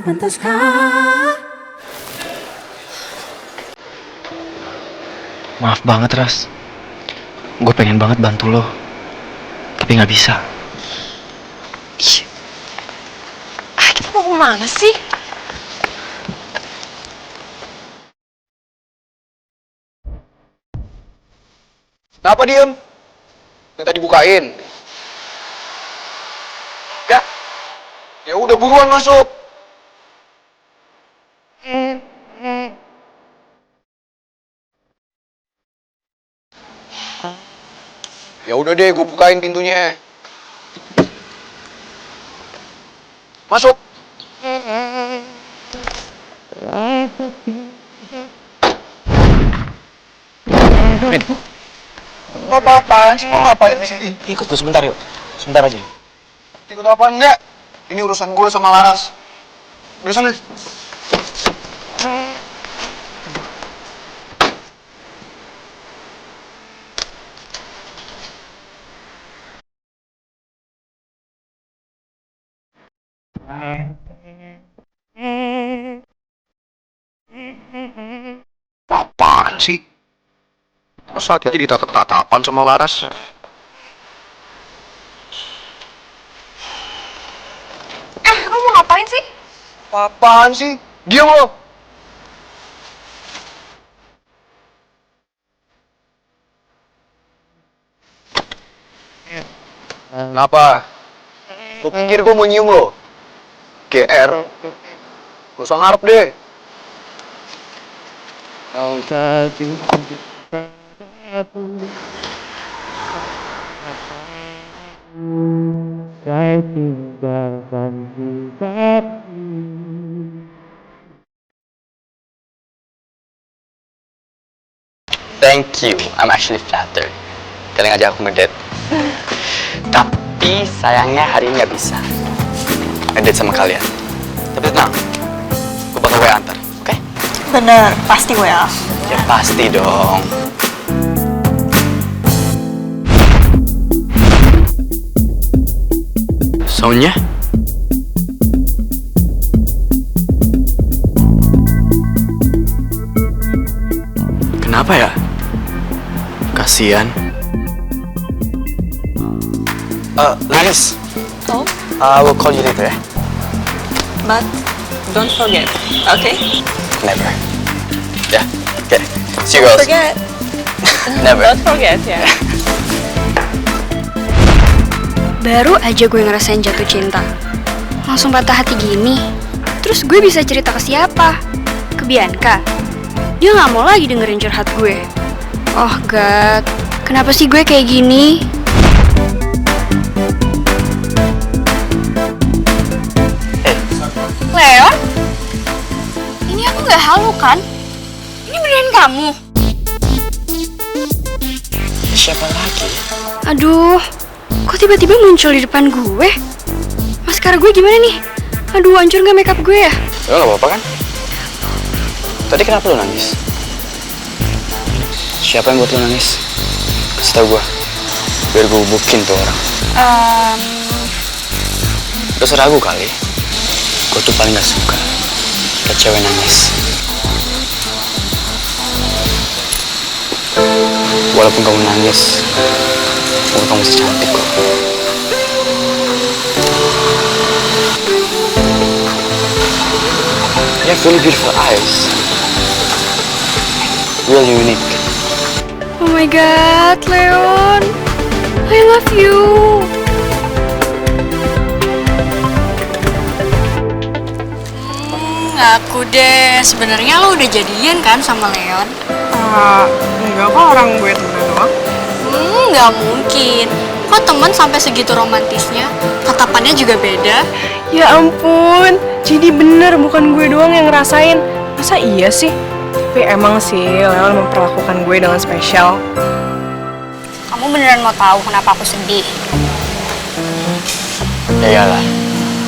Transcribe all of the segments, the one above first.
pantaskah? Maaf banget, Ras. Gue pengen banget bantu lo, tapi nggak bisa. Kita mau kemana sih? Kenapa diem? Minta dibukain. Ya, ya udah buruan masuk. Ya udah deh, gue bukain pintunya. Masuk. Rin, Apa-apaan sih? Mau ngapain di sini? ikut gue sebentar yuk. Sebentar aja. Ikut apa enggak? Ini urusan gue sama Laras. Udah sana. Apaan sih? Masa hati aja ditatap-tatapan sama Laras? Kamu mau ngapain sih? Apaan sih? Diam lo! Kenapa? Lu pikir gue mau nyium lo? GR? Gak usah ngarep deh. Thank you, I'm actually flattered. Kalian ngajak aku ngedate. Tapi sayangnya hari ini nggak bisa ngedate sama kalian. Tapi tenang, gue bakal gue antar, oke? Bener, pasti gue ya. Ya pasti dong. Soundnya? Kenapa ya? Kasian. Laris. Oh, I will call you later ya. but don't forget, okay? Never. Ya, oke. See you girls. Forget. Never. Don't forget ya. Baru aja gue ngerasain jatuh cinta, langsung patah hati gini. Terus gue bisa cerita ke siapa? Ke Bianca. Dia gak mau lagi dengerin curhat gue. Oh God, kenapa sih gue kayak gini? Leon? Ini aku gak halu kan? Ini beneran kamu? Siapa lagi? Aduh, kok tiba-tiba muncul di depan gue? Maskara gue gimana nih? Aduh, hancur gak makeup gue ya? Lo gak apa-apa kan? Tadi kenapa lo nangis? Siapa yang buat lo nangis? Kasih tau gue, biar gue bukin tuh orang. Lo seragu kali. Gue tuh paling gak suka liat cewek nangis. Walaupun kamu nangis, kamu masih cantik kok. You have really beautiful eyes. Really unique. Oh my God, Leon, I love you. Ngaku deh, sebenarnya lo udah jadian kan sama Leon? Enggak kok, orang gue temen doang. Nggak mungkin. Kok temen sampai segitu romantisnya? Tatapannya juga beda. Ya ampun, jadi bener bukan gue doang yang ngerasain. Masa iya sih? Tapi emang sih Leon memperlakukan gue dengan spesial. Kamu beneran mau tahu kenapa aku sedih? Ya iyalah,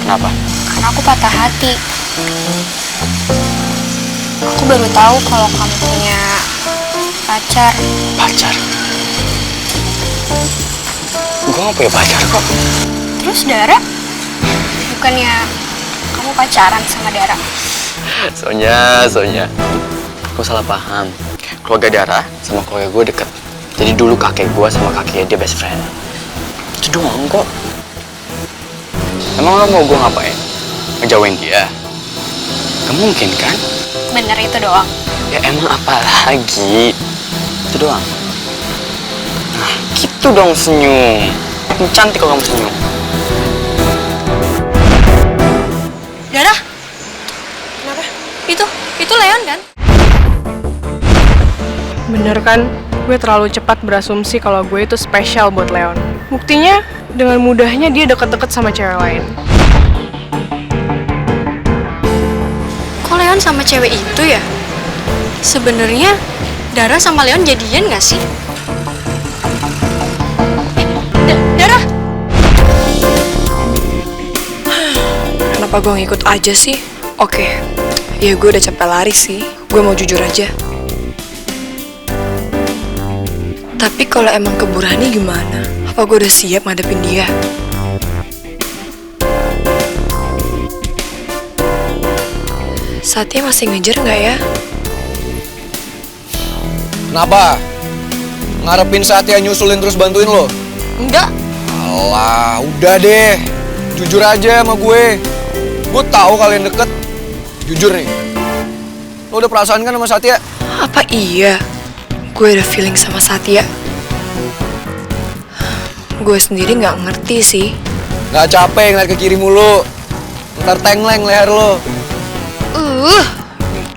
kenapa? Karena aku patah hati. Aku baru tahu kalau kamu punya pacar. Pacar? Gue gak punya pacar kok. Terus Dara? Bukannya kamu pacar? pacaran sama Dara. Sonya. Kau salah paham. Keluarga Dara sama keluarga gue deket. Jadi dulu kakek gue sama kakeknya dia best friend. Itu doang kok. Emang lo mau gue ngapain? Ngejauhin dia? Gak mungkin kan? Bener itu doang. Ya emang apa lagi? Itu doang. Nah, gitu dong senyum. Makin cantik kalau kamu senyum. Dara? Kenapa? Itu Leon kan? Bener kan? Gue terlalu cepat berasumsi kalau gue itu spesial buat Leon. Buktinya, dengan mudahnya dia deket-deket sama cewek lain. Kok Leon sama cewek itu ya? Sebenarnya Dara sama Leon jadian gak sih? Dara! Kenapa gue ngikut aja sih? Oke, ya gue udah capek lari sih. Gue mau jujur aja. Tapi kalau emang keburani gimana? Apa gue udah siap ngadepin dia? Satya masih ngejar nggak ya? Kenapa? Ngarepin Satya nyusulin terus bantuin lo? Enggak. Alah, udah deh. Jujur aja sama gue. Gue tahu kalian deket. Jujur nih. Lo udah perasaan kan sama Satya? Apa iya? Gue ada feeling sama Satya. Gue sendiri nggak ngerti sih. Gak capek ngeliat ke kiri mulu. Ntar tengleng leher lo.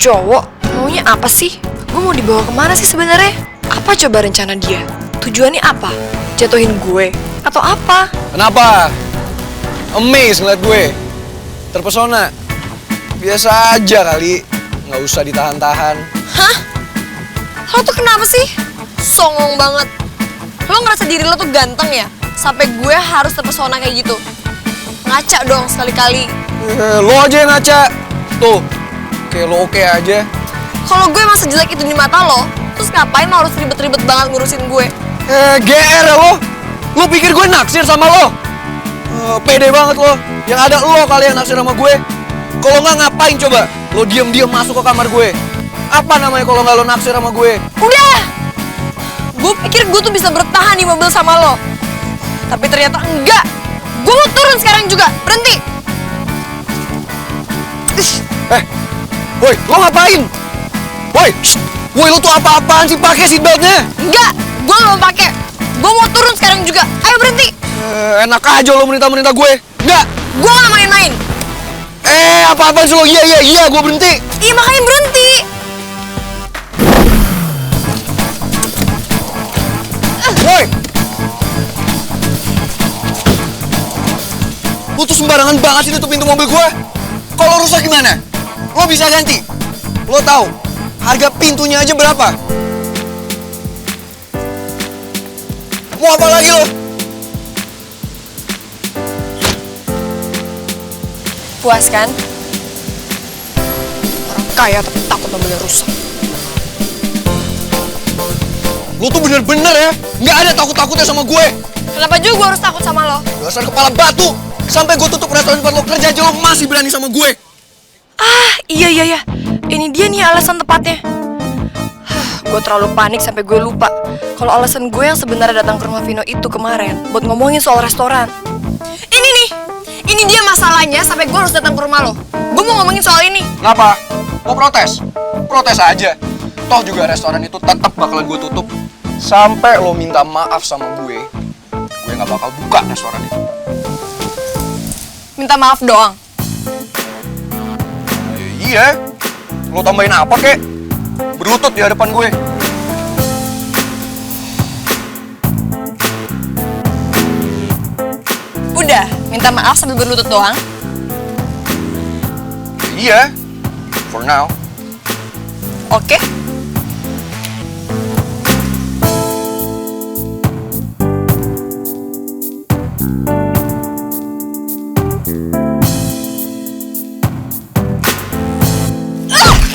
Cowok, maunya apa sih? Gue mau dibawa kemana sih sebenarnya? Apa coba rencana dia? Tujuannya apa? Jatuhin gue? Atau apa? Kenapa? Amazed ngeliat gue. Terpesona. Biasa aja kali. Nggak usah ditahan-tahan. Hah? Lo tuh kenapa sih? Songong banget. Lo ngerasa diri lo tuh ganteng ya? Sampai gue harus terpesona kayak gitu. Ngaca dong sekali-kali. Lo aja yang ngaca. Tuh, kayak lo oke aja. Kalau gue emang sejelek itu di mata lo, terus ngapain lo harus ribet-ribet banget ngurusin gue? GR ya lo? Lo pikir gue naksir sama lo? Pede banget lo. Yang ada lo kali yang naksir sama gue. Kalau nggak ngapain coba? Lo diem-diem masuk ke kamar gue. Apa namanya kalau nggak lo naksir sama gue? Udah! Gue pikir gue tuh bisa bertahan di mobil sama lo. Tapi ternyata enggak. Gue mau turun sekarang juga. Berhenti! Woi, lo ngapain? Woi, woi lo tuh apa-apaan sih pakai seatbeltnya? Enggak! Gue gak mau pakai. Gue mau turun sekarang juga. Ayo berhenti! Enak aja lo merintah-merintah gue. Enggak. Gue gak main-main. Apa-apaan sih lo? Iya, gue berhenti. Iya makanya berhenti. Woi! Lo tuh sembarangan banget sih nutup pintu mobil gue. Kalau rusak gimana? Lo bisa ganti. Lo tahu harga pintunya aja berapa? Mau apa lagi lo? Puas kan? Orang kaya tapi takut mobilnya rusak. Lo tuh bener-bener ya nggak ada takut-takutnya sama gue. Kenapa juga gue harus takut sama lo? Dasar kepala batu. Sampai gue tutup restoran tempat lo kerja aja lo masih berani sama gue. Ah, iya. Ini dia nih alasan tepatnya. Gue terlalu panik sampai gue lupa kalau alasan gue yang sebenarnya datang ke rumah Vino itu kemarin buat ngomongin soal restoran. Ini dia masalahnya sampai gue harus datang ke rumah lo. Gue mau ngomongin soal ini. Kenapa? Mau protes? Protes aja. Toh juga restoran itu tetap bakalan gue tutup. Sampai lo minta maaf sama gue nggak bakal buka restoran itu. Minta maaf doang. Iya. Lo tambahin apa kek? Berlutut di hadapan gue. Udah, minta maaf sambil berlutut doang. Iya. For now. Oke.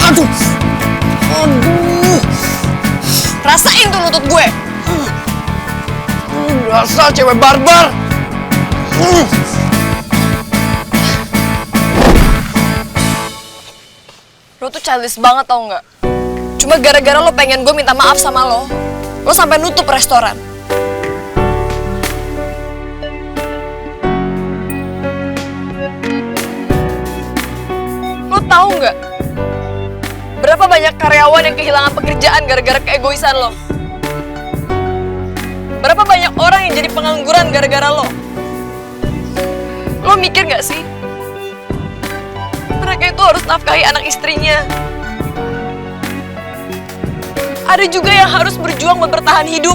Aduh. Rasain tuh lutut gue. Dasar cewek barbar. Lo tuh childish banget tau nggak? Cuma gara-gara lo pengen gue minta maaf sama lo sampai nutup restoran. Lo tahu nggak? Berapa banyak karyawan yang kehilangan pekerjaan gara-gara keegoisan lo? Berapa banyak orang yang jadi pengangguran gara-gara lo? Lo mikir nggak sih? Mereka itu harus nafkahi anak istrinya. Ada juga yang harus berjuang buat bertahan hidup.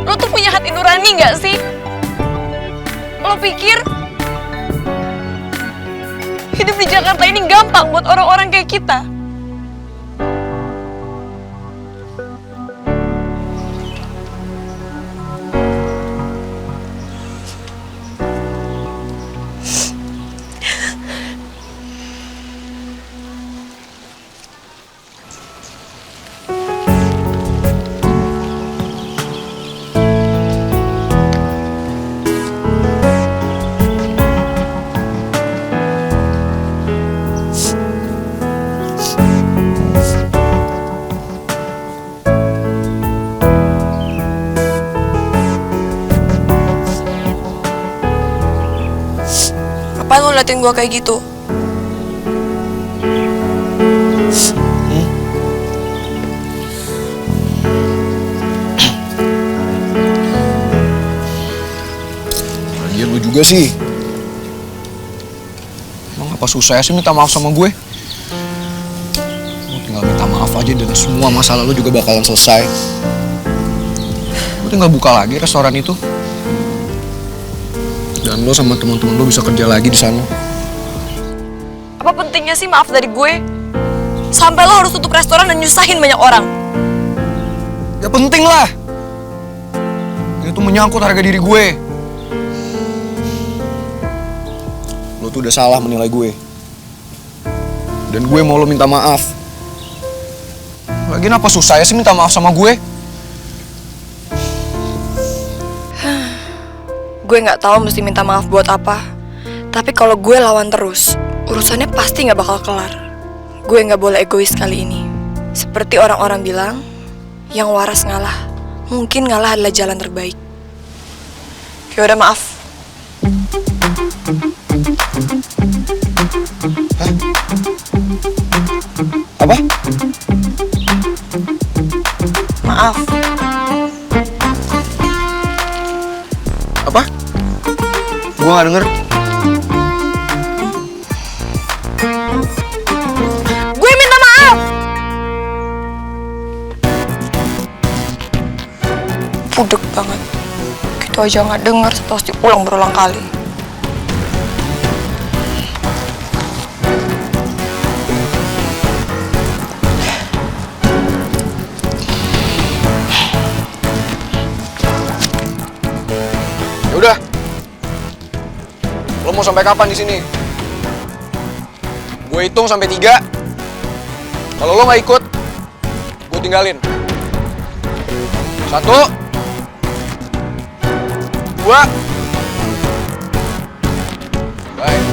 Lo tuh punya hati nurani nggak sih? Lo pikir hidup di Jakarta ini gampang buat orang-orang kayak kita? Ngapain lo liatin gue kayak gitu? Iya lu juga sih. Emang apa susah sih minta maaf sama gue? Lu tinggal minta maaf aja dan semua masalah lu juga bakalan selesai. Lu tinggal buka lagi restoran itu. Dan lo sama teman-teman lo bisa kerja lagi di sana. Apa pentingnya sih maaf dari gue? Sampai lo harus tutup restoran dan nyusahin banyak orang. Ya penting lah. Itu menyangkut harga diri gue. Lo tuh udah salah menilai gue. Dan gue mau lo minta maaf. Lagian apa susah ya sih minta maaf sama gue? Gue nggak tahu mesti minta maaf buat apa. Tapi kalau gue lawan terus, urusannya pasti nggak bakal kelar. Gue nggak boleh egois kali ini. Seperti orang-orang bilang, yang waras ngalah. Mungkin ngalah adalah jalan terbaik. Ya udah maaf. Hah? Apa? Maaf. Apa? Gue gak denger. Gue minta maaf. Budek banget. Gitu aja nggak dengar, terus diulang berulang kali. Udah. Lo mau sampai kapan di sini? Gue hitung sampai 3. Kalau lo nggak ikut, gue tinggalin. 1, 2. Bye.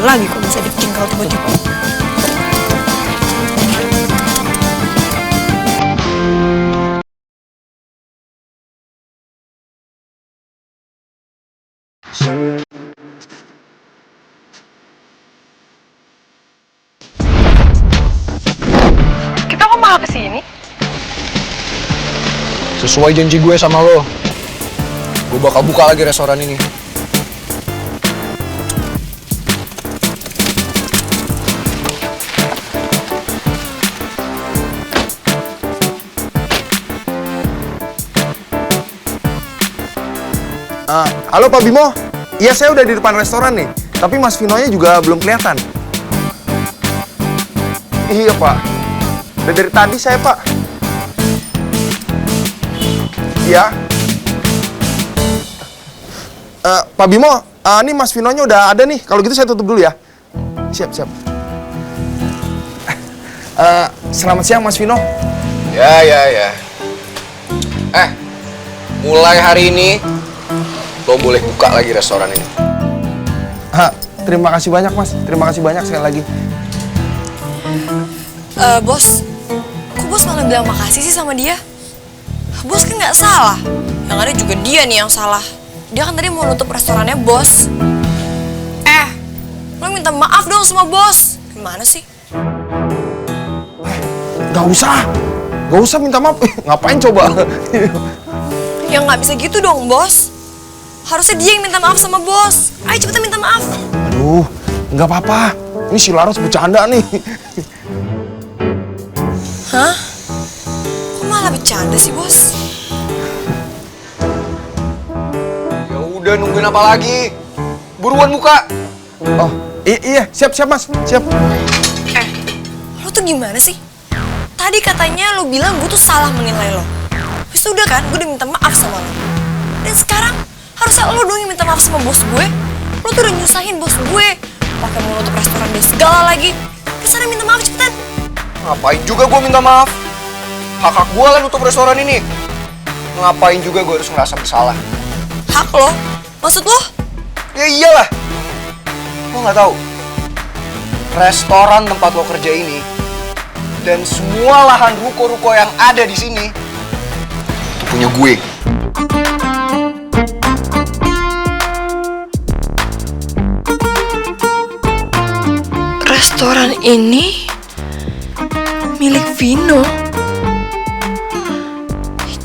Lagi kok bisa ditinggal tiba-tiba. Kita kok malah kesini? Sesuai janji gue sama lo, gue bakal buka lagi restoran ini. Halo Pak Bimo, iya saya udah di depan restoran nih, tapi Mas Vinonya juga belum kelihatan. Iya Pak, udah dari tadi saya Pak. Iya. Pak Bimo, ini Mas Vinonya udah ada nih, kalau gitu saya tutup dulu ya. Siap, siap. Selamat siang Mas Vino. Ya. Mulai hari ini lo boleh buka lagi restoran ini. Terima kasih banyak Mas. Terima kasih banyak sekali lagi. Bos, kok bos malah bilang makasih sih sama dia? Bos kan nggak salah. Yang ada juga dia nih yang salah. Dia kan tadi mau nutup restorannya bos. Lo minta maaf dong sama bos. Gimana sih? Gak usah minta maaf. Ngapain coba? Ya nggak bisa gitu dong bos. Harusnya dia yang minta maaf sama bos. Ayo cepetan minta maaf. Aduh, nggak apa-apa. Ini si Laras bercanda nih. Hah? Kok malah bercanda sih bos? Ya udah, nungguin apa lagi? Buruan buka. Oh, iya, siap Mas, siap. Lo tuh gimana sih? Tadi katanya lo bilang gue tuh salah menilai lo. Terus udah kan, gue udah minta maaf sama lo. Dan sekarang harusnya lo dong yang minta maaf sama bos gue. Lo tuh udah nyusahin bos gue. Pakai mau nutup restoran dia segala lagi. Kesana minta maaf cepetan. Ngapain juga gue minta maaf? Hak gue lah nutup restoran ini. Ngapain juga gue harus ngerasa bersalah? Hak lo? Maksud lo? Ya iyalah. Lo nggak tahu? Restoran tempat lo kerja ini dan semua lahan ruko-ruko yang ada di sini itu punya gue. Restoran ini milik Vino.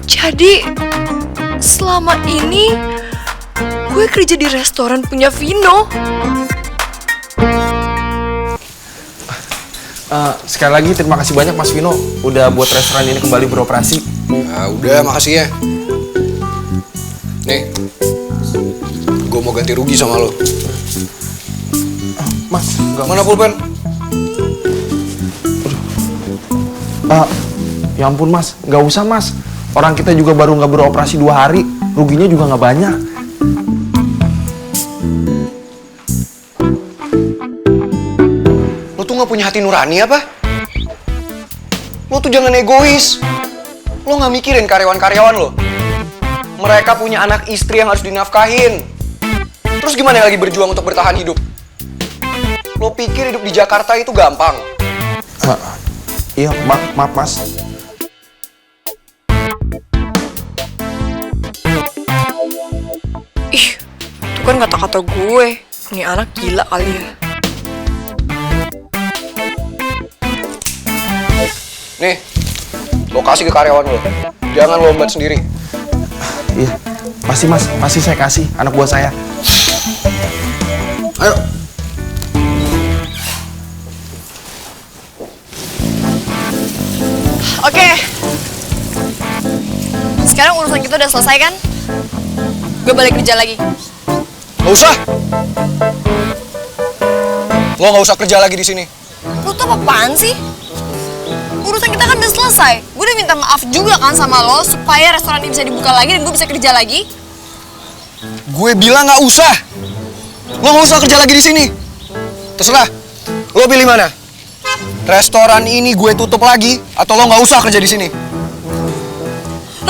Jadi selama ini gue kerja di restoran punya Vino. Sekali lagi terima kasih banyak Mas Vino udah buat restoran ini kembali beroperasi. Nah, udah, makasih ya. Nih, gue mau ganti rugi sama lo. Mas, nggak. Mana pulpen? Ya ampun Mas, nggak usah Mas. Orang kita juga baru nggak beroperasi 2 hari, ruginya juga nggak banyak. Lo tuh nggak punya hati nurani apa? Lo tuh jangan egois. Lo nggak mikirin karyawan-karyawan lo. Mereka punya anak istri yang harus dinafkahin. Terus gimana lagi berjuang untuk bertahan hidup? Lo pikir hidup di Jakarta itu gampang? Iya, maaf Mas. Ih, itu kan kata-kata gue. Ini anak gila kali ya. Nih, lo kasih ke karyawan lo. Jangan lo embat sendiri. Iya, pasti Mas, pasti saya kasih anak buah saya. Ayo. Oke. Sekarang urusan kita udah selesai kan? Gue balik kerja lagi. Nggak usah. Lo nggak usah kerja lagi di sini. Lo tuh apaan sih? Urusan kita kan udah selesai. Gue udah minta maaf juga kan sama lo supaya restoran ini bisa dibuka lagi dan gue bisa kerja lagi. Gue bilang nggak usah. Lo nggak usah kerja lagi di sini. Terserah. Lo pilih mana? Restoran ini gue tutup lagi atau lo nggak usah kerja di sini?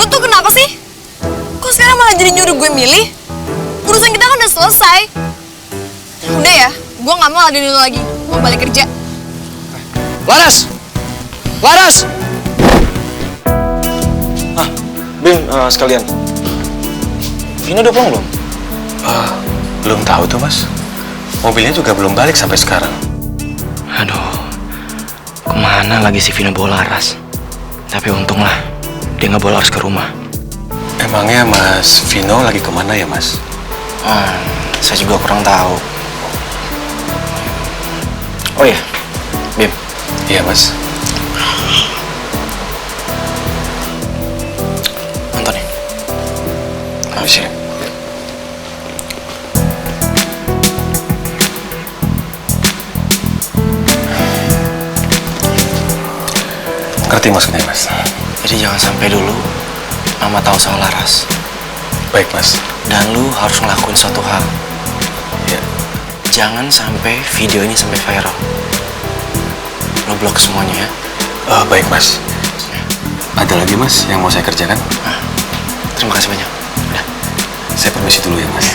Lo tuh kenapa sih? Kok sekarang malah jadi nyuruh gue milih? Urusan kita kan udah selesai. Udah ya, gue nggak mau ladenin lo lagi. Mau balik kerja. Laras! Laras! Bim, sekalian. Vino udah pulang belum? Belum tahu tuh, Mas. Mobilnya juga belum balik sampai sekarang. Aduh, kemana lagi si Vino bawa Laras? Tapi untunglah, dia nggak bawa Laras ke rumah. Emangnya Mas Vino lagi kemana ya, Mas? Saya juga kurang tahu. Oh iya, Bim. Iya, Mas. Nonton ya. Oh, sini. Ngerti maksudnya, Mas? Jadi jangan sampai dulu Mama tahu soal Laras. Baik, Mas. Dan lu harus ngelakuin satu hal. Ya. Jangan sampai video ini sampai viral. Lo blok semuanya ya. Baik mas. Ada lagi mas yang mau saya kerjakan? Terima kasih banyak. Udah. Saya permisi dulu ya mas.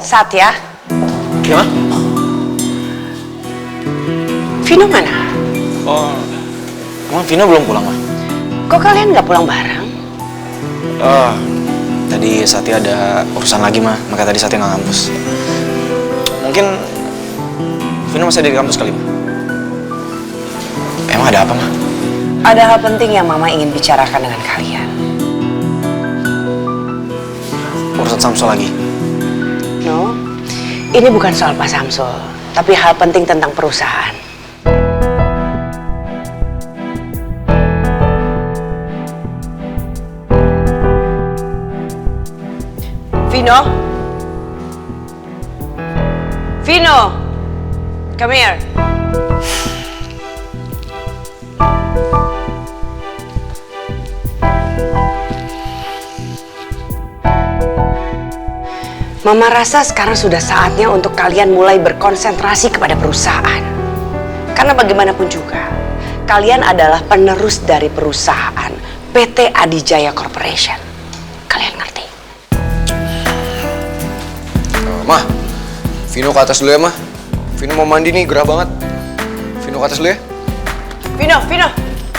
Satya, Ya, Ma? Vino mana? Oh, emang Vino belum pulang, Ma? Kok kalian nggak pulang bareng? Oh, tadi Satya ada urusan lagi, Ma. Maka tadi Satya nggak kampus. Mungkin Vino masih ada di kampus kali, Ma. Emang ada apa, Ma? Ada hal penting yang Mama ingin bicarakan dengan kalian. Urusan Samsul lagi. No, ini bukan soal Pak Samsul, tapi hal penting tentang perusahaan. Vino? Vino! Come here. Mama rasa sekarang sudah saatnya untuk kalian mulai berkonsentrasi kepada perusahaan. Karena bagaimanapun juga, kalian adalah penerus dari perusahaan PT Adijaya Corporation. Kalian ngerti? Mah, Vino ke atas dulu ya, Mah. Vino mau mandi nih, gerah banget. Vino ke atas dulu ya.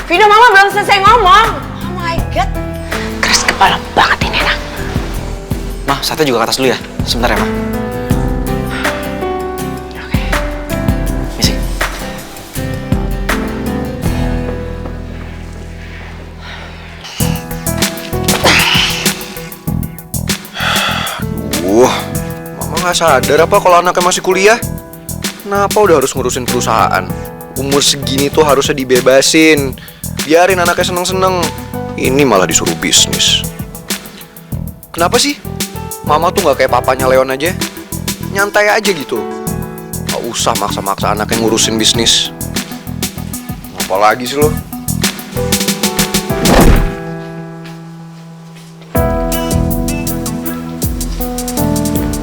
Vino, Mama belum selesai ngomong. Oh my God. Keras kepala banget ini anak. Ma, Satya juga ke atas dulu ya. Sebentar ya, Ma. Oke. Misi. Mama nggak sadar apa kalau anaknya masih kuliah? Kenapa udah harus ngurusin perusahaan? Umur segini tuh harusnya dibebasin. Biarin anaknya seneng-seneng. Ini malah disuruh bisnis. Kenapa sih? Mama tuh nggak kayak papanya Leon aja. Nyantai aja gitu. Gak usah maksa-maksa anaknya ngurusin bisnis. Apalagi sih lo?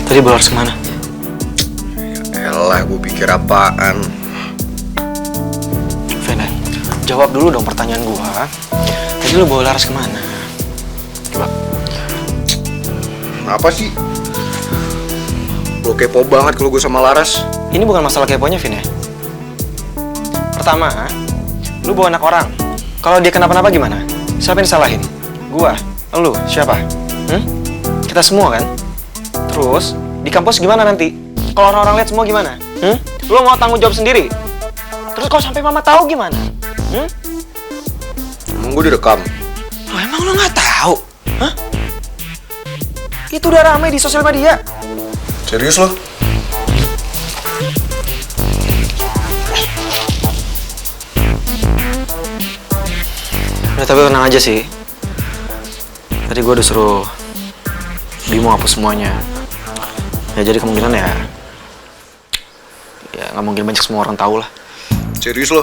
Tadi bawa harus kemana? Elah, gue pikir apaan. Vena, jawab dulu dong pertanyaan gua. Tadi lu bawa Laras kemana? Coba. Apa sih? Lo kepo banget kalau gue sama Laras. Ini bukan masalah keponya, Vin ya. Pertama, lu bawa anak orang. Kalau dia kenapa-napa gimana? Siapa yang disalahin? Gua? Lu? Siapa? Kita semua kan? Terus, di kampus gimana nanti? Kalau orang-orang lihat semua gimana? Lu mau tanggung jawab sendiri? Terus kalau sampai mama tahu gimana? Emang gue direkam? Loh, emang lu nggak tahu? Hah? Itu udah ramai di sosial media. Serius lo? Udah, tapi tenang aja sih. Tadi gue udah suruh Bimo hapus semuanya. Ya jadi kemungkinan ya nggak mungkin banyak semua orang tahu lah. Serius lo?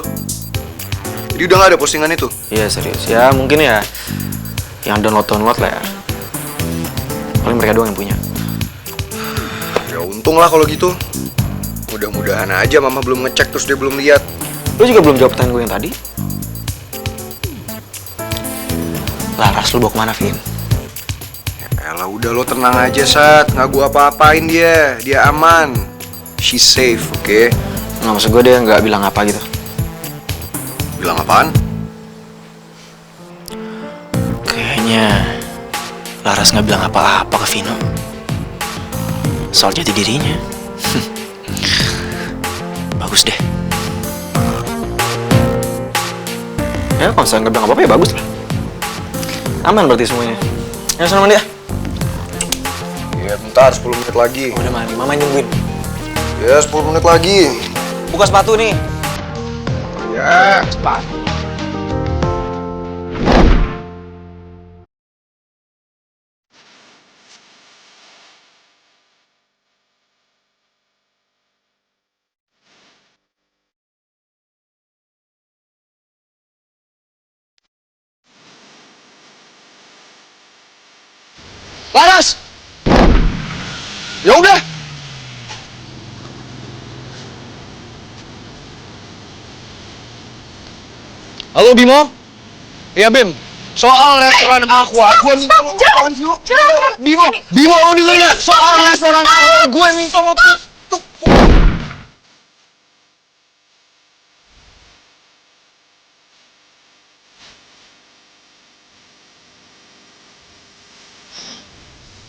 Jadi udah nggak ada postingan itu? Iya serius. Ya mungkin ya yang download lah ya. Paling mereka doang yang punya. Ya untung lah kalau gitu. Mudah-mudahan aja mama belum ngecek terus dia belum lihat. Lu juga belum jawab pertanyaan gue yang tadi. Laras lu bawa kemana, Vin? Elah udah lo tenang aja, Sat. Nggak gua apa-apain dia. Dia aman. She's safe, oke? Nggak, maksud gue dia nggak bilang apa gitu. Bilang apaan? Kayaknya Laras nggak bilang apa-apa ke Vino soal jati dirinya. Bagus deh. Ya kalau misalnya nggak bilang apa-apa ya bagus lah. Aman berarti semuanya. Ya sana mandi ya. Ya bentar, 10 menit lagi. Udah mandi, mama nungguin. Ya 10 menit lagi. Buka sepatu nih. Ya, sepatu. Laras! Ya udah. Halo Bimo? Iya Bim, soal restoran Aqua, gue minta lo apaan sih lo? Bimo lo denger gak? Soal restoran Aqua, gue minta lo tutup.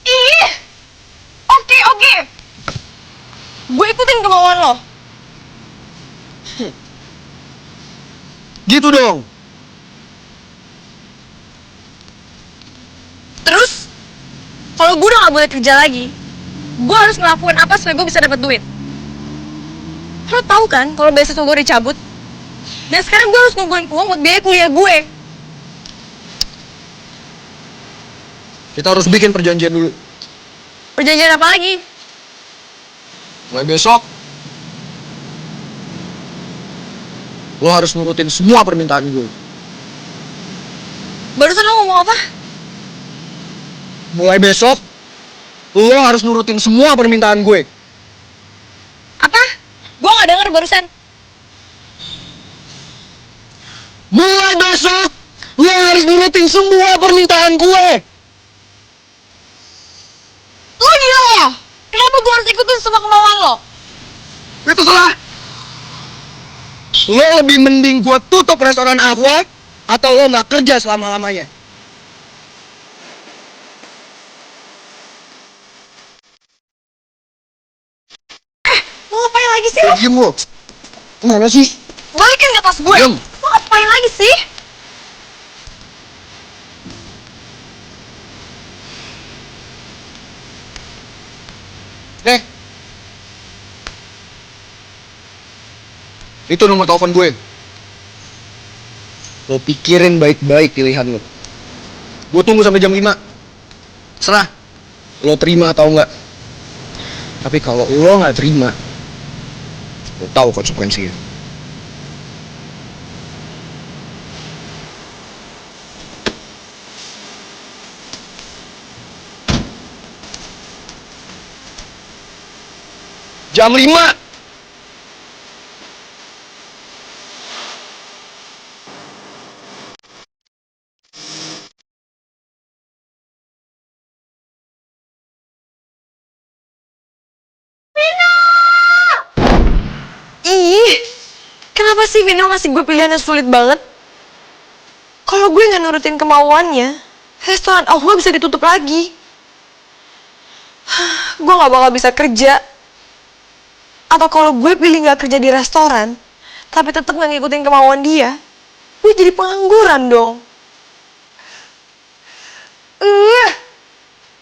Ih! Oke. Gue ikutin kemauan lo. Gitu dong. Terus, kalau gue udah gak boleh kerja lagi, gue harus ngelakuin apa supaya gue bisa dapat duit? Lo tau kan kalau beasiswa gue dicabut? Dan sekarang gue harus ngumpulin uang buat biaya kuliah gue. Kita harus bikin perjanjian dulu. Perjanjian apa lagi? Mulai besok, lo harus nurutin semua permintaan gue. Barusan lo ngomong apa? Mulai besok, lo harus nurutin semua permintaan gue. Apa? Gue gak denger barusan. Mulai besok, lo harus nurutin semua permintaan gue. Lo gila ya? Kenapa gue harus ikutin semua kemauan lo? Itu salah. Lo lebih mending gue tutup restoran Aqua atau lo nggak kerja selama-lamanya. Lo ngapain lagi sih? Diem lo. Gimana sih? Balikin ke tas gue. Diem. Lo ngapain lagi sih? Deh. Itu nomor telepon gue. Lo pikirin baik-baik pilihan lo. Gue tunggu sampai jam 5. Serah. Lo terima atau enggak. Tapi kalau lo nggak terima, lo tahu konsekuensinya. Jam 5. Ih, kenapa sih Vino ngasih gue pilihan yang sulit banget? Kalau gue nggak nurutin kemauannya, restoran Aqua bisa ditutup lagi. Gue nggak bakal bisa kerja. Atau kalau gue pilih nggak kerja di restoran, tapi tetap nggak ngikutin kemauan dia, gue jadi pengangguran dong.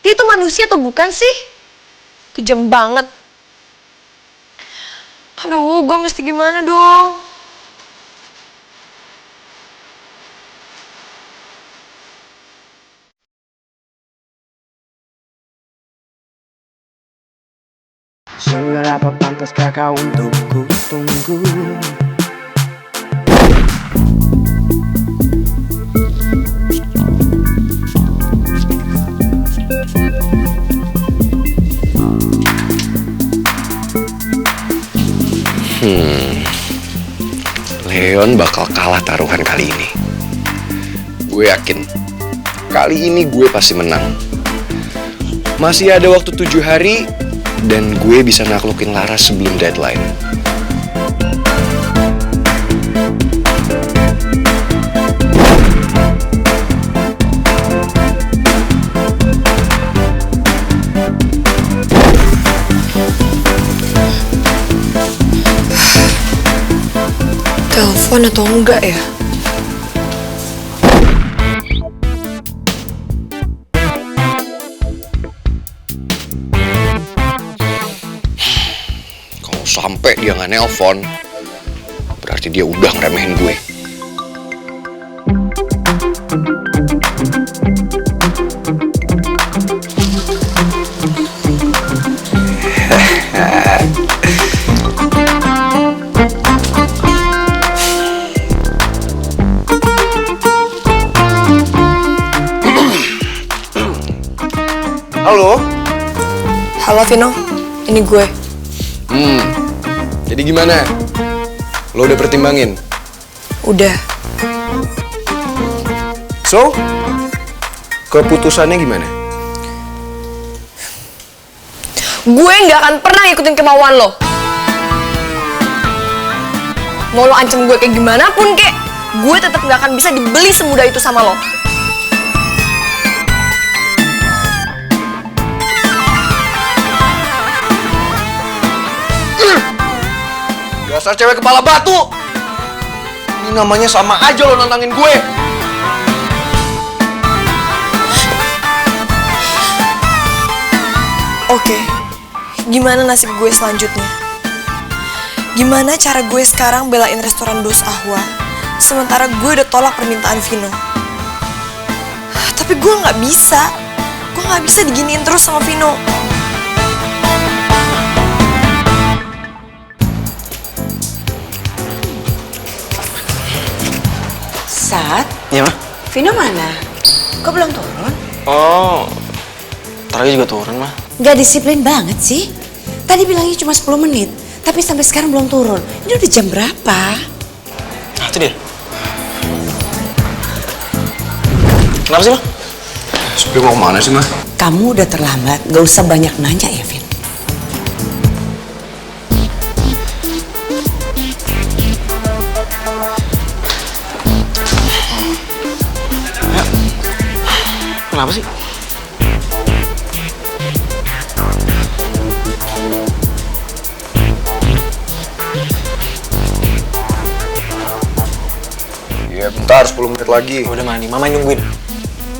Dia itu manusia atau bukan sih? Kejam banget. Aduh, gue mesti gimana dong? Sudah apa pantaskah kau untuk ku tunggu? Leon bakal kalah taruhan kali ini. Gue yakin kali ini gue pasti menang. Masih ada waktu 7 hari dan gue bisa naklukin Laras sebelum deadline. Telepon atau enggak ya? Kalau sampai dia nggak nelpon, berarti dia udah ngeremehin gue. Halo? Halo Vino, ini gue. Jadi gimana? Lo udah pertimbangin? Udah. So, keputusannya gimana? Gue nggak akan pernah ngikutin kemauan lo. Mau lo ancam gue kayak gimana pun kek, gue tetap nggak akan bisa dibeli semudah itu sama lo. Dasar cewek kepala batu. Ini namanya sama aja lo nantangin gue. Oke, gimana nasib gue selanjutnya? Gimana cara gue sekarang belain restoran Dos Ahwa, sementara gue udah tolak permintaan Vino? Tapi gue nggak bisa diginiin terus sama Vino. Sat, Iya, Ma? Vino mana? Kok belum turun? Oh, ntar lagi juga turun, Ma. Gak disiplin banget sih. Tadi bilangnya cuma 10 menit, tapi sampai sekarang belum turun. Ini udah jam berapa? Ah, itu dia. Kenapa sih, Ma? Sepi mau kemana sih, Ma? Kamu udah terlambat, gak usah banyak nanya ya, Vin. Kenapa sih? Ya bentar, 10 menit lagi. Udah mandi, Mama nungguin.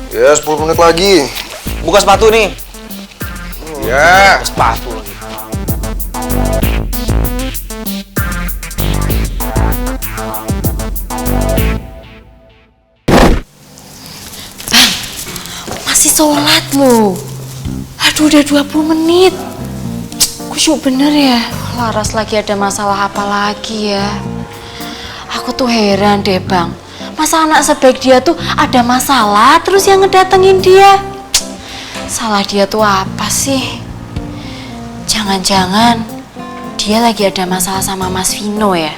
Ya 10 menit lagi. Buka sepatu nih. Ya. Buka sepatu lagi. Masih sholat loh. Aduh, udah 20 menit. Kusyuk bener ya. Laras lagi ada masalah apa lagi ya? Aku tuh heran deh, Bang. Masa anak sebaik dia tuh ada masalah terus yang ngedatengin dia? Salah dia tuh apa sih? Jangan-jangan dia lagi ada masalah sama Mas Vino ya?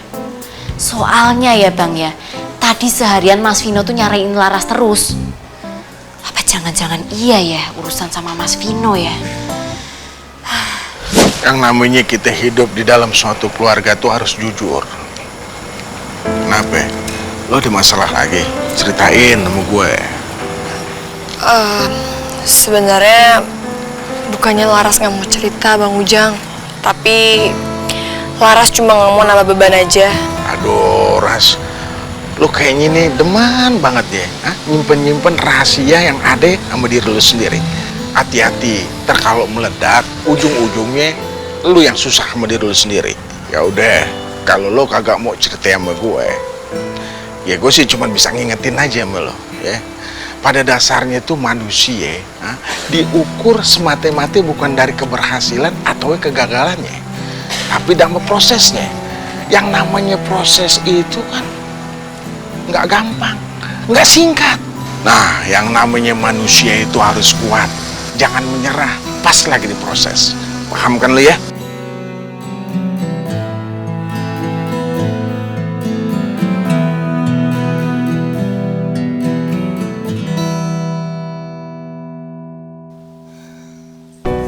Soalnya ya, Bang ya, tadi seharian Mas Vino tuh nyariin Laras terus. Apa jangan-jangan iya ya urusan sama Mas Vino ya? Yang namanya kita hidup di dalam suatu keluarga tuh harus jujur. Kenapa? Lo ada masalah lagi? Ceritain sama gue. Sebenarnya bukannya Laras nggak mau cerita, Bang Ujang, tapi Laras cuma nggak mau nambah beban aja. Aduh, Ras, lo kayaknya nih demen banget ya, nyimpen-nyimpen rahasia yang ada sama diri lo sendiri. Hati-hati, ntar kalau meledak, ujung-ujungnya lo yang susah sama diri lo sendiri. Ya udah, kalau lo kagak mau cerita sama gue, ya gue sih cuma bisa ngingetin aja sama lo, ya. Pada dasarnya tuh manusia diukur semata-mata bukan dari keberhasilan atau kegagalannya, tapi dalam prosesnya. Yang namanya proses itu kan nggak gampang, nggak singkat. Nah, yang namanya manusia itu harus kuat, jangan menyerah pas lagi diproses. Paham kan lo ya?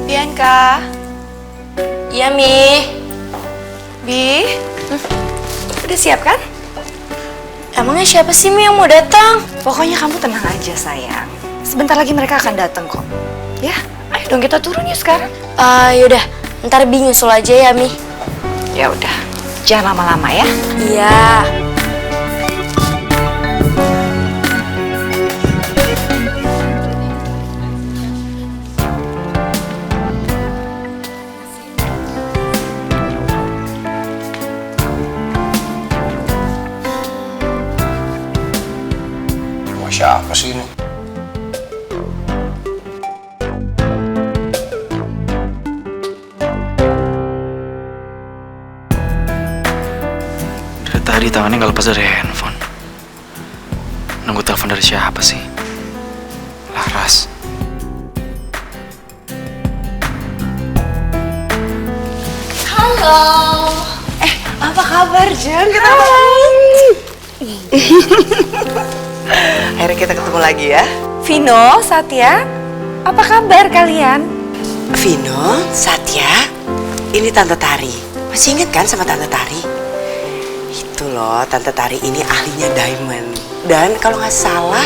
Bianca. Iya, Mi. Bi. Udah siap kan? Emangnya siapa sih Mi yang mau datang? Pokoknya kamu tenang aja, sayang. Sebentar lagi mereka akan datang kok. Ya, ayo dong kita turun yuk sekarang. Yaudah, ntar Bi nyusul aja ya Mi. Ya udah, jangan lama-lama ya. Iya. Siapa sih ini? Dari tadi tangannya nggak lepas dari handphone. Nunggu telepon dari siapa sih? Laras. Halo. Apa kabar, Jeng? Kita Akhirnya kita ketemu lagi ya. Vino, Satya, apa kabar kalian? Vino, Satya, ini Tante Tari. Masih inget kan sama Tante Tari? Itu loh, Tante Tari ini ahlinya diamond. Dan kalau nggak salah,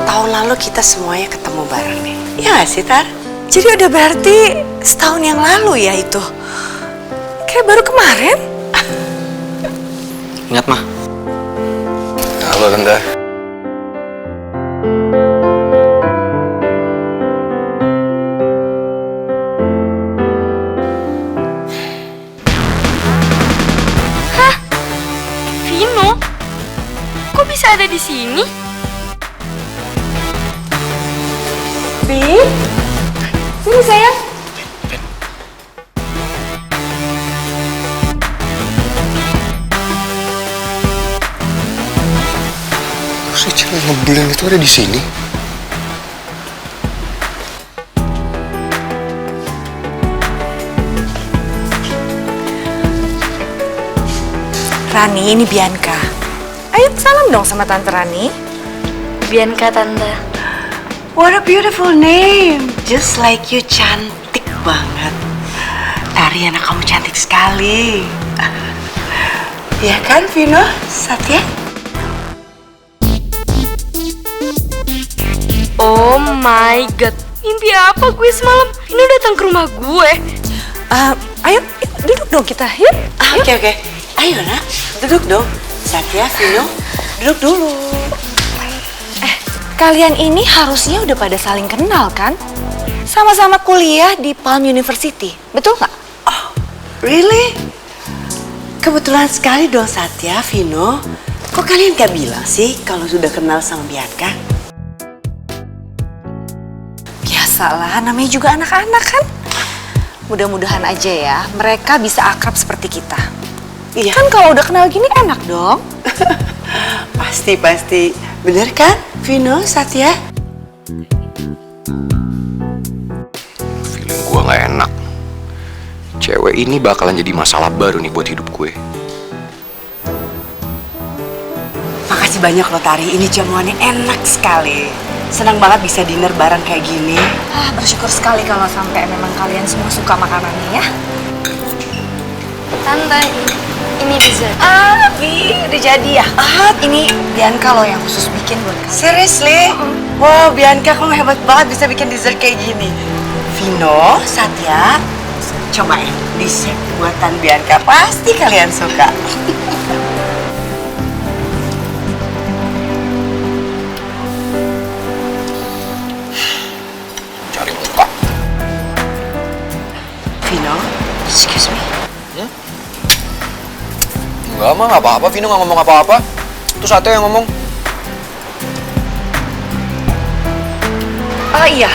tahun lalu kita semuanya ketemu bareng nih. Iya nggak sih, Tar? Jadi udah berarti setahun yang lalu ya itu. Kayak baru kemarin. Ingat, mah. Halo, Tante. Vino, kok bisa ada di sini? Bi, sini sayang. Si cewek ngebelin itu ada di sini. Rani, ini Bianca. Ayo salam dong sama Tante Rani. Bianca, Tante. What a beautiful name. Just like you, cantik banget. Tari, anak kamu cantik sekali. Ya kan, Vino, Satya? Oh my god, mimpi apa gue semalam? Vino datang ke rumah gue. Ayo, duduk dong kita, yuk. Oke. Ayo, nak. Duduk dong. Satya, Vino, duduk dulu. Kalian ini harusnya udah pada saling kenal kan? Sama-sama kuliah di Palm University, betul nggak? Oh, really? Kebetulan sekali dong, Satya, Vino. Kok kalian gak bilang sih kalau sudah kenal sama Bianca? Biasalah, namanya juga anak-anak kan. Mudah-mudahan aja ya, mereka bisa akrab seperti kita. Iya. Kan kalau udah kenal gini enak dong. Pasti. Bener kan, Vino, Satya? Feeling gue gak enak. Cewek ini bakalan jadi masalah baru nih buat hidup gue. Makasih banyak loh, Tari. Ini jamuannya enak sekali. Senang banget bisa dinner bareng kayak gini. Bersyukur sekali kalau sampai memang kalian semua suka makanannya ya. Tante, ini dessert. Bi, udah jadi ya? Ini Bianca loh yang khusus bikin buat kamu. Seriously? Wow, Bianca, kamu hebat banget bisa bikin dessert kayak gini. Vino, Satya, cobain dessert buatan Bianca. Pasti kalian suka. Cari muka. Vino, excuse me. Enggak mah, nggak apa-apa. Vino nggak ngomong apa-apa. Itu Satya yang ngomong. Oh iya,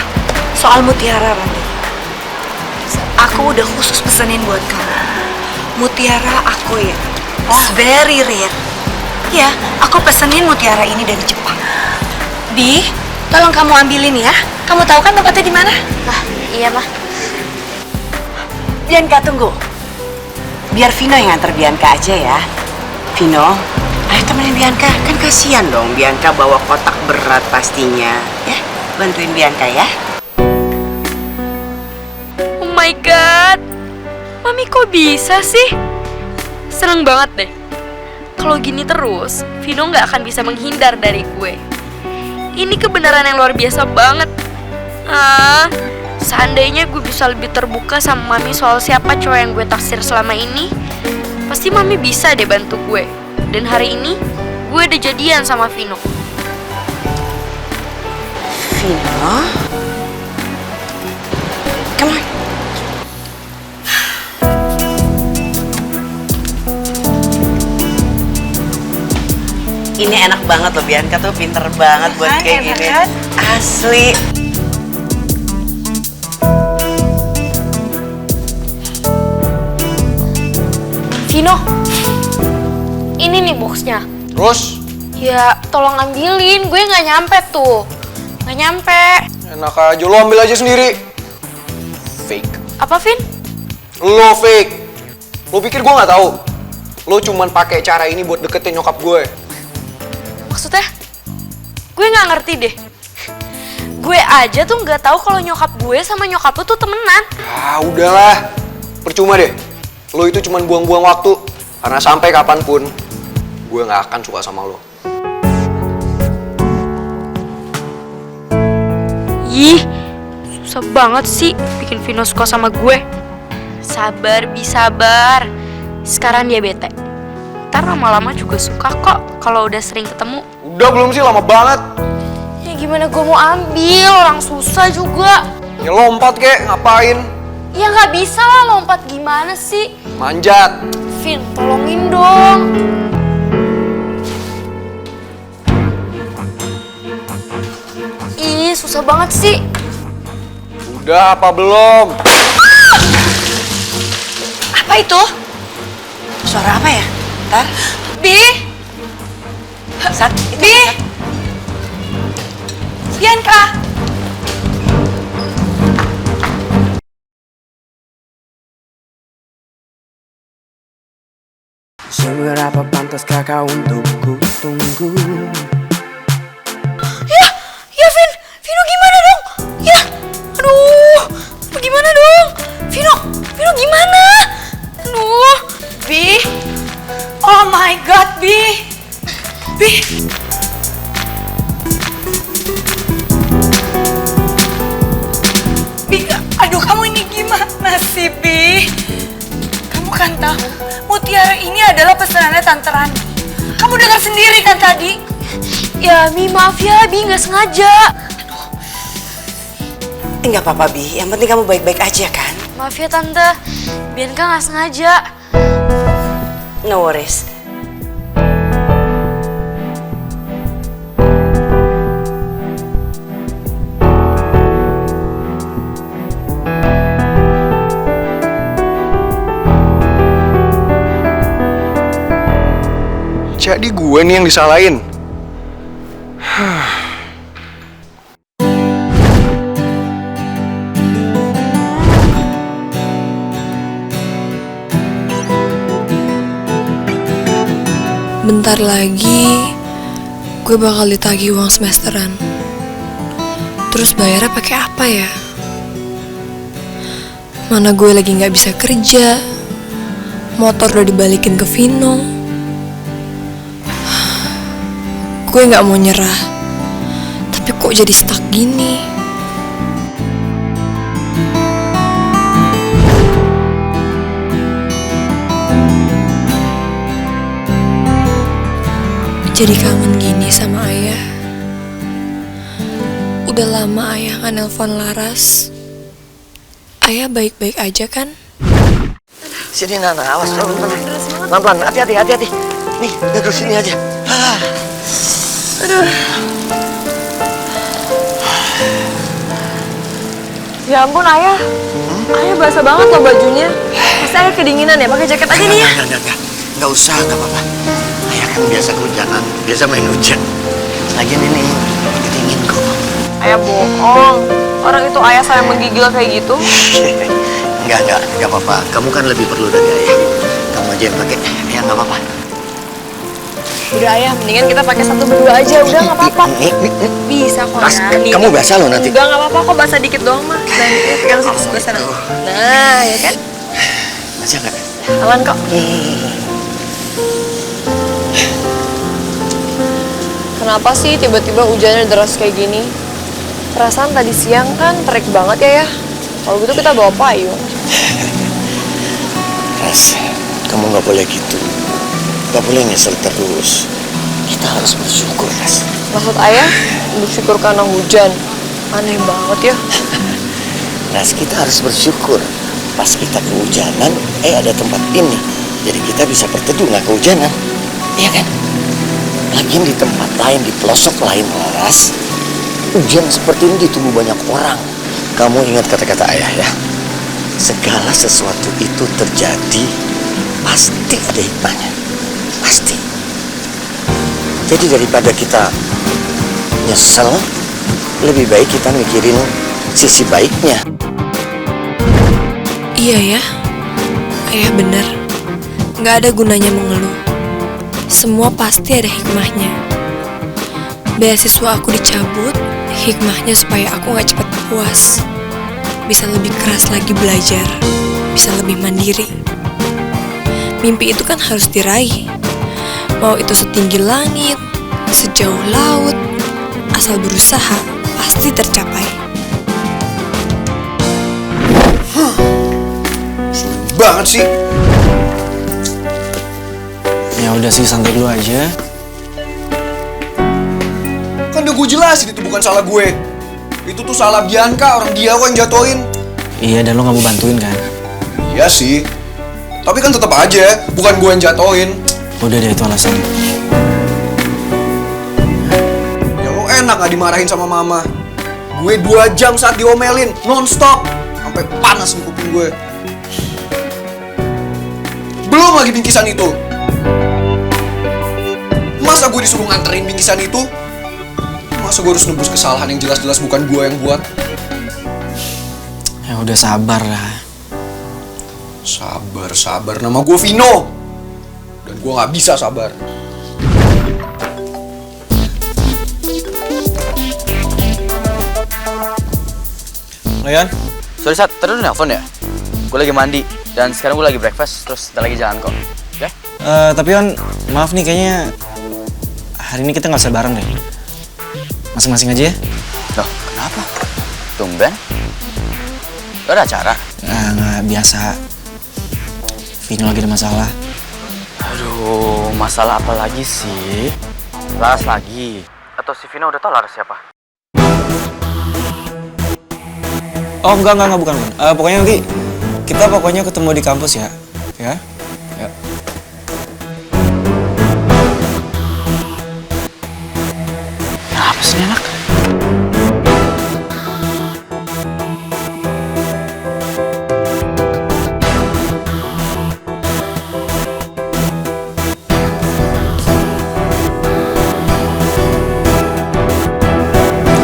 soal mutiara Rani. Aku udah khusus pesenin buat kamu. Mutiara aku ya, it's very rare. Ya, aku pesenin mutiara ini dari Jepang. Bi, tolong kamu ambilin ya. Kamu tahu kan tempatnya di mana? Iya, mah. Bianca, tunggu. Biar Vino yang nganter Bianca aja ya. Vino, ayo temenin Bianca. Kan kasihan dong Bianca bawa kotak berat pastinya. Ya, bantuin Bianca ya. Oh my god, Mami kok bisa sih? Seneng banget deh. Kalau gini terus, Vino nggak akan bisa menghindar dari gue. Ini kebenaran yang luar biasa banget. Seandainya gue bisa lebih terbuka sama Mami soal siapa cowok yang gue taksir selama ini, pasti Mami bisa deh bantu gue. Dan hari ini, gue udah jadian sama Vino. Vino? Come on. Ini enak banget loh, Bianca tuh pinter banget buat kayak gini. Asli. Vino, ini nih boxnya. Terus? Ya, tolong ambilin. Gue nggak nyampe tuh. Nggak nyampe. Enak aja, lo ambil aja sendiri. Fake. Apa, Vin? Lo fake. Lo pikir gue nggak tahu? Lo cuman pakai cara ini buat deketin nyokap gue. Maksudnya? Gue nggak ngerti deh. Gue aja tuh nggak tahu kalau nyokap gue sama nyokap lu tuh temenan. Ah, udahlah. Percuma deh. Lo itu cuma buang-buang waktu. Karena sampai kapanpun, gue nggak akan suka sama lo. Ih, susah banget sih bikin Vino suka sama gue. Sabar, Bi, sabar. Sekarang dia bete. Ntar lama-lama juga suka kok kalau udah sering ketemu. Udah belum sih? Lama banget. Ya gimana gue mau ambil, orang susah juga. Ya lompat kek, ngapain? Ya nggak bisa lah, lompat gimana sih? Manjat. Vin, tolongin dong. Ih, susah banget sih. Udah apa belum? Apa itu? Suara apa ya? Ntar. Bi! Bi! Bianca! Seberapa pantaskah kau untuk ku tunggu? Ya Vin, Vino gimana dong? Ya, aduh, gimana dong? Vino gimana? Aduh, Bi! Oh my god, Bi! Bi! Bi, aduh kamu ini gimana sih, Bi? Kamu kan tahu, mutiara ini adalah pesanannya Tante Rani. Kamu dengar sendiri kan tadi? Ya, Mi, maaf ya, Bi, nggak sengaja. Enggak apa-apa, Bi. Yang penting kamu baik-baik aja kan? Maaf ya, Tante. Bianca nggak sengaja. No worries. Jadi gue nih yang disalahin. bentar lagi gue bakal ditagih uang semesteran. Terus bayarnya pakai apa ya? Mana gue lagi nggak bisa kerja, motor udah dibalikin ke Vino. Gue nggak mau nyerah, tapi kok jadi stuck gini? Jadi kangen gini sama ayah. Udah lama ayah nggak nelpon Laras. Ayah baik-baik aja kan? Sini Nana, awas pelan-pelan, hati-hati. Nih, duduk sini aja. Aduh. Ya ampun ayah, ayah basah banget loh bajunya. Pasti ayah kedinginan ya, pakai jaket aja nih ya. Nggak usah, nggak apa-apa. Ayah kan biasa kehujanan, biasa main hujan. Lagian ini dingin kok. Ayah bohong, orang itu ayah saya menggigil kayak gitu. Nggak apa-apa. Kamu kan lebih perlu dari ayah. Kamu aja yang pakai, ya nggak apa-apa. Udah ayah, mendingan kita pakai satu berdua aja, udah nggak apa-apa. Bisa kok ya. Nih, kamu basah loh nanti. Enggak, nggak apa-apa kok, basah dikit doang mah. Nah, ini pegang situ sebelah sana. Nah, ya kan? Basah nggak? Aman kok. Kenapa sih tiba-tiba hujannya deras kayak gini? Perasaan tadi siang kan terik banget ya. Kalau gitu kita bawa payung. Ras, kamu nggak boleh gitu. Nggak boleh nyesel terus. Kita harus bersyukur, Ras. Maksud ayah, bersyukur karena hujan. Aneh banget ya. Ras, kita harus bersyukur. Pas kita kehujanan, ada tempat ini. Jadi kita bisa berteduh nggak kehujanan. Iya kan? Lagian di tempat lain, di pelosok lain, Ras, hujan seperti ini ditunggu banyak orang. Kamu ingat kata-kata ayah ya? Segala sesuatu itu terjadi, pasti ada hikmahnya. Pasti. Jadi daripada kita nyesel, lebih baik kita mikirin sisi baiknya. Iya ya, ayah bener. Nggak ada gunanya mengeluh. Semua pasti ada hikmahnya. Beasiswa aku dicabut, hikmahnya supaya aku gak cepat puas. Bisa lebih keras lagi belajar, bisa lebih mandiri. Mimpi itu kan harus diraih. Mau itu setinggi langit, sejauh laut, asal berusaha pasti tercapai. Sulit banget sih. Ya udah sih, santai dulu aja. Kan udah gue jelasin itu bukan salah gue. Itu tuh salah Bianca, orang dia kok yang jatuhin. Iya, dan lo gak mau bantuin kan? Iya sih. Tapi kan tetap aja, bukan gue yang jatuhin. Udah deh, itu alasan. Ya lo enak gak dimarahin sama mama. Gue 2 jam saat diomelin, non-stop. Sampai panas nih kuping gue. Belum lagi bingkisan itu. Masa gue disuruh nganterin bingkisan itu? Masa gue harus nebus kesalahan yang jelas-jelas bukan gue yang buat? Ya udah, sabar lah. Sabar. Nama gue Vino. Dan gue gak bisa sabar. Leon, sorry Sat, tadi lu nelfon ya? Gue lagi mandi, dan sekarang gue lagi breakfast, terus ntar lagi jalan kok. Oke? Tapi On, maaf nih, kayaknya hari ini kita gak bisa bareng deh. Masing-masing aja ya? Loh, kenapa? Tumben? Lo ada acara? Nggak biasa. Vino lagi ada masalah. Aduh, masalah apa lagi sih? Laras lagi? Atau si Vino udah tau Laras siapa? Oh, enggak, bukan. Pokoknya nanti kita ketemu di kampus ya. Ya? Ya. Kenapa sih anak?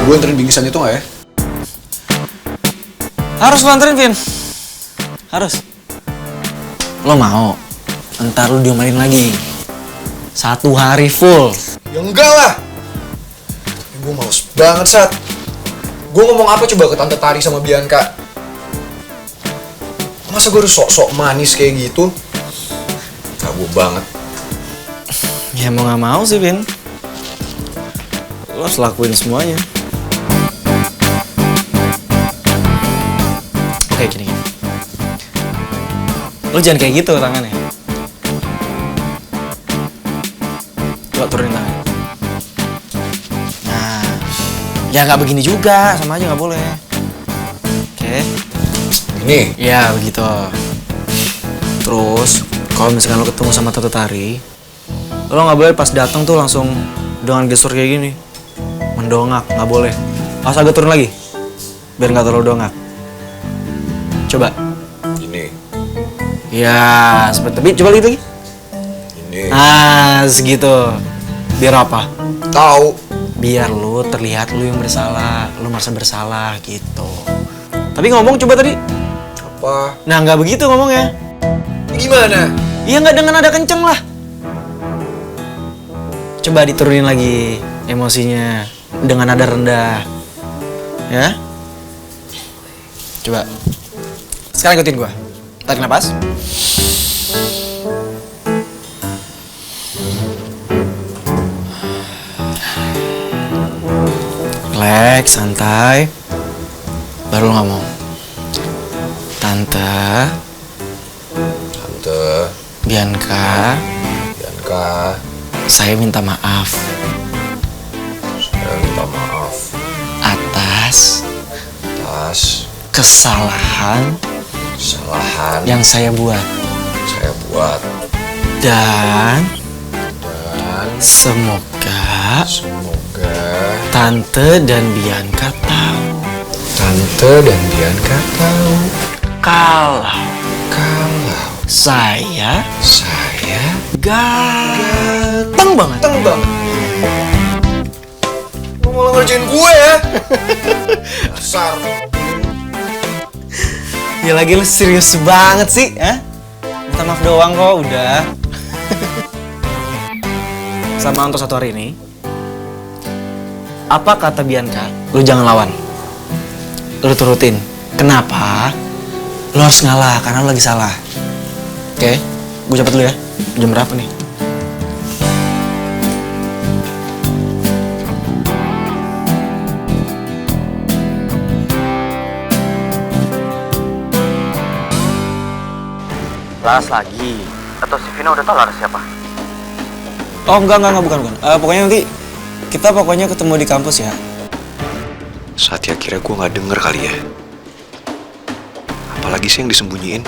Gue anterin bingkisan itu gak ya? Harus lo anterin, Vin. Harus. Lo mau? Ntar lo diomelin lagi. 1 hari full. Ya enggak lah. Gue males banget, Sat. Gue ngomong apa coba ke Tante Tari sama Bianca? Masa gue harus sok-sok manis kayak gitu? Kagum banget. Ya mau gak mau sih, Vin. Lo harus lakuin semuanya. Oke, gini. Lo jangan kayak gitu tangannya. Coba turunin tangan. Nah, ya nggak begini juga, sama aja nggak boleh. Oke. Ini? Ya begitu. Terus, kalau misalkan lo ketemu sama Tante Tari, lo nggak boleh pas datang tuh langsung dengan gestur kayak gini, mendongak, nggak boleh. Pas agak turun lagi, biar nggak terlalu dongak. Coba. Ini. Ya, seperti coba lagi. Ini. Nah, segitu. Biar apa? Tahu. Biar lu terlihat lu yang bersalah, lu merasa bersalah gitu. Tapi ngomong coba tadi. Apa? Nah, nggak begitu ngomongnya. Gimana? Iya, nggak dengan nada kenceng lah. Coba diturunin lagi emosinya dengan nada rendah. Ya? Coba. Sekarang ikutin gua. Tarik nafas. Relax, santai. Baru ngomong. Tante. Bianca. Saya minta maaf. Atas kesalahan yang saya buat. Dan semoga Tante dan Bianca tahu. Kalau saya ganteng banget. Lo malah ngerjain gue ya? Dasar. Ya lagi lu serius banget sih, minta maaf doang kok, udah. Sama untuk 1 hari ini, Apa kata Bianca, lu jangan lawan. Lu turutin. Kenapa? Lu harus ngalah karena lu lagi salah. Oke, gue cepet dulu ya. Jam berapa nih? Laras lagi. Atau si Vino udah tau Laras siapa? Oh enggak, bukan. Pokoknya nanti kita ketemu di kampus ya. Saat akhirnya gue gak denger kali ya. Apalagi sih yang disembunyiin.